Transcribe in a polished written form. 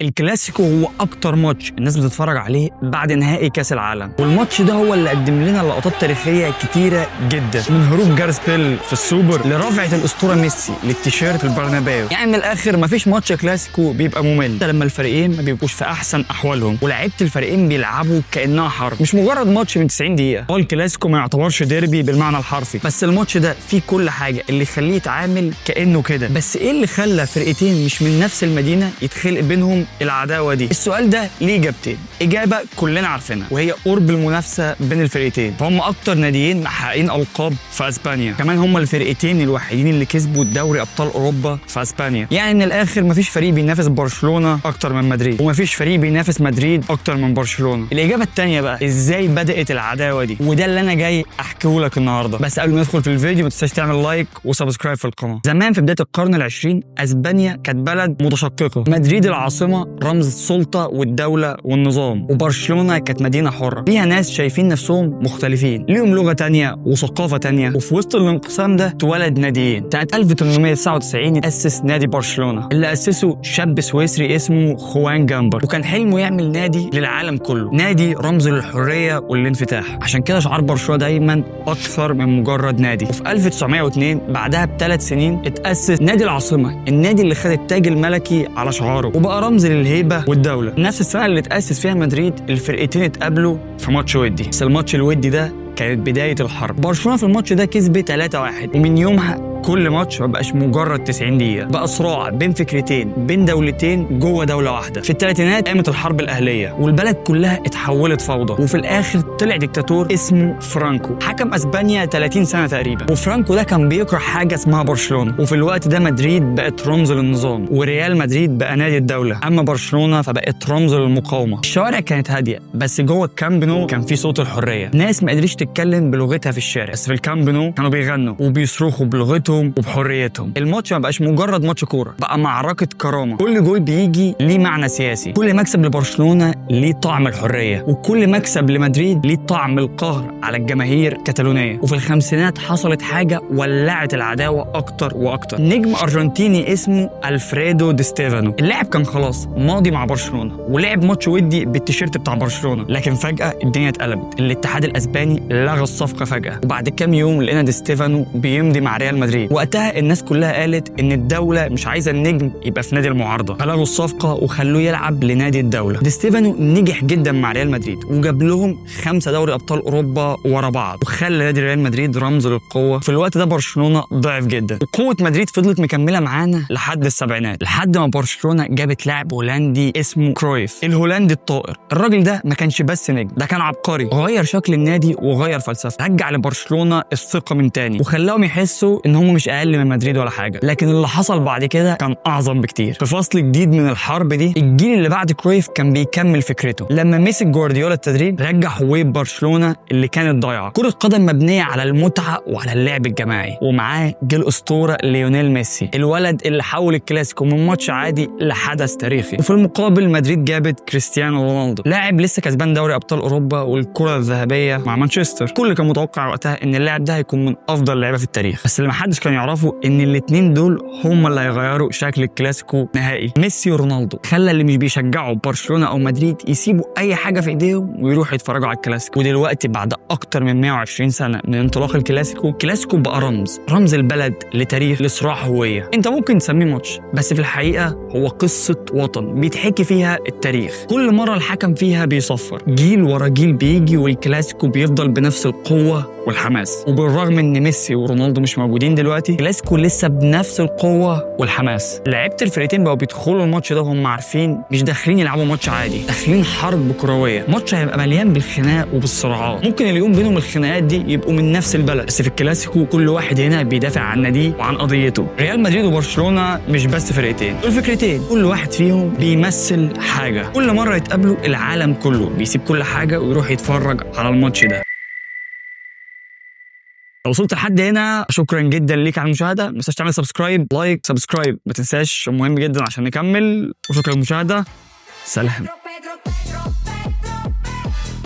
الكلاسيكو هو اكتر ماتش الناس بتتفرج عليه بعد نهائي كاس العالم، والماتش ده هو اللي قدم لنا لقطات تاريخيه كتيره جدا، من هروب جارث بيل في السوبر لرفعه الاسطوره ميسي للتيشيرت البرنابيو. يعني من الاخر مفيش ماتش كلاسيكو بيبقى ممل لما الفريقين ما بيبقوش في احسن احوالهم ولاعيبه الفريقين بيلعبوا كانها حرب، مش مجرد ماتش من 90 دقيقه. هو الكلاسيكو ما يعتبرش ديربي بالمعنى الحرفي، بس الماتش ده فيه كل حاجه اللي يخليه يتعامل كانه كده. بس ايه اللي خلى فرقتين مش من نفس المدينه يتخلق بينهم العداوه دي؟ السؤال ده ليه اجابتين. اجابه كلنا عارفينها وهي قرب المنافسه بين الفرقتين، فهم اكتر ناديين محققين القاب في اسبانيا، كمان هم الفرقتين الوحيدين اللي كسبوا الدوري ابطال اوروبا في اسبانيا. يعني من الاخر مفيش فريق بينافس برشلونه اكتر من مدريد، ومفيش فريق بينافس مدريد اكتر من برشلونه. الاجابه الثانيه بقى ازاي بدات العداوه دي، وده اللي انا جاي احكيه لك النهارده. بس قبل ما ندخل في الفيديو ما تنساش تعمل لايك وسبسكرايب في القناه. زمان في بدايه القرن العشرين اسبانيا كانت بلد متشققه، مدريد العاصمه رمز السلطه والدوله والنظام، وبرشلونه كانت مدينه حره فيها ناس شايفين نفسهم مختلفين، ليهم لغه تانية وثقافه تانية. وفي وسط الانقسام ده اتولد ناديين. سنه 1899 اتاسس نادي برشلونه اللي اسسه شاب سويسري اسمه خوان جامبر، وكان حلمه يعمل نادي للعالم كله، نادي رمز للحريه والانفتاح. عشان كده شعار برشلونه دايما اكثر من مجرد نادي. وفي 1902 بعدها ب3 سنين اتاسس نادي العاصمه، النادي اللي خد التاج الملكي على شعاره وبقى رمز للهيبه والدوله. نفس السنه اللي اتاسس فيها مدريد الفرقتين اتقابلوا في ماتش ودي، بس الماتش الودي ده كانت بدايه الحرب. برشلونه في الماتش ده كسب 3-1، ومن يومها كل ماتش ما بقاش مجرد 90 دقيقة، بقى صراع بين فكرتين، بين دولتين جوه دولة واحدة. في الثلاثينات قامت الحرب الأهلية والبلد كلها اتحولت فوضى، وفي الآخر طلع ديكتاتور اسمه فرانكو حكم أسبانيا 30 سنة تقريبا. وفرانكو ده كان بيكره حاجة اسمها برشلونة، وفي الوقت ده مدريد بقت رمز للنظام، وريال مدريد بقى نادي الدولة، أما برشلونة فبقت رمز للمقاومة. الشوارع كانت هادية، بس جوه الكامب نو كان في صوت الحرية، ناس ما قدرتش تتكلم بلغتها في الشارع، بس في الكامب نو كانوا بيغنوا وبيصرخوا بلغتهم وبحريتهم. الماتش ما بقاش مجرد ماتش كوره، بقى معركه كرامه. كل جول بيجي ليه معنى سياسي، كل مكسب لبرشلونه ليه طعم الحريه، وكل مكسب لمدريد ليه طعم القهر على الجماهير الكتالونيه. وفي الخمسينات حصلت حاجه ولعت العداوه اكتر واكتر. نجم ارجنتيني اسمه الفريدو دي ستيفانو، اللاعب كان خلاص ماضي مع برشلونه ولعب ماتش ودي بالتيشيرت بتاع برشلونه، لكن فجاه الدنيا اتقلبت. الاتحاد الاسباني لغى الصفقه فجاه، وبعد كام يوم لقينا دي ستيفانو بيمضي مع ريال مدريد. وقتها الناس كلها قالت ان الدوله مش عايزه النجم يبقى في نادي المعارضه، فلغوا الصفقه وخلوه يلعب لنادي الدوله. دي ستيفانو نجح جدا مع ريال مدريد وجاب لهم 5 دوري ابطال اوروبا ورا بعض، وخلى نادي ريال مدريد رمز للقوه. في الوقت ده برشلونه ضعف جدا، وقوه مدريد فضلت مكمله معانا لحد السبعينات، لحد ما برشلونه جابت لاعب هولندي اسمه كرويف، الهولندي الطائر. الراجل ده ما كانش بس نجم، ده كان عبقري، غير شكل النادي وغير فلسفه، رجع لبرشلونه الثقه من تاني وخلاهم يحسوا ان هم مش اقل من مدريد ولا حاجه. لكن اللي حصل بعد كده كان اعظم بكتير. في فصل جديد من الحرب دي الجيل اللي بعد كرويف كان بيكمل فكرته. لما مسك جوارديولا التدريب رجع هوية برشلونه اللي كانت ضايعه، كره قدم مبنيه على المتعه وعلى اللعب الجماعي، ومعاه جه الاسطوره ليونيل ميسي، الولد اللي حول الكلاسيكو من ماتش عادي لحدث تاريخي. وفي المقابل مدريد جابت كريستيانو رونالدو، لاعب لسه كسبان دوري ابطال اوروبا والكره الذهبيه مع مانشستر. كل كان متوقع وقتها ان اللاعب ده هيكون من افضل لعيبه في التاريخ، بس اللي محدش كان يعرفه ان الاثنين دول هم اللي هيغيروا شكل الكلاسيكو نهائي. ميسي ورونالدو خلى اللي مش بيشجعوا برشلونه او مدريد يسيبوا اي حاجه في ايديهم ويروحوا يتفرجوا على الكلاسيكو. ودلوقتي بعد اكتر من 120 سنه من انطلاق الكلاسيكو بقى رمز البلد لتاريخ لصراع هويه. انت ممكن تسميه ماتش، بس في الحقيقه هو قصه وطن بيتحكي فيها التاريخ. كل مره الحكم فيها بيصفر، جيل ورا جيل بيجي والكلاسيكو بيفضل بنفس القوه والحماس. وبالرغم ان ميسي ورونالدو مش موجودين دلوقتي، الكلاسيكو لسه بنفس القوه والحماس. لعيبه الفرقتين بقوا بيدخلوا الماتش ده وهم عارفين مش داخلين يلعبوا ماتش عادي، داخلين حرب كرويه. ماتش هيبقى مليان بالخناق وبالصراعات، ممكن اليوم بينهم الخناقات دي يبقوا من نفس البلد، بس في الكلاسيكو كل واحد هنا بيدافع عن ناديه وعن قضيته. ريال مدريد وبرشلونه مش بس فرقتين، دول فكرتين كل واحد فيهم بيمثل حاجه. كل مره يتقابلوا العالم كله بيسيب كل حاجه ويروح يتفرج على الماتش ده. لو وصلت لحد هنا شكرا جدا ليك على المشاهده، ما تنساش تعمل سبسكرايب، ما تنساش، مهم جدا عشان نكمل. وشكرا للمشاهده، سلام.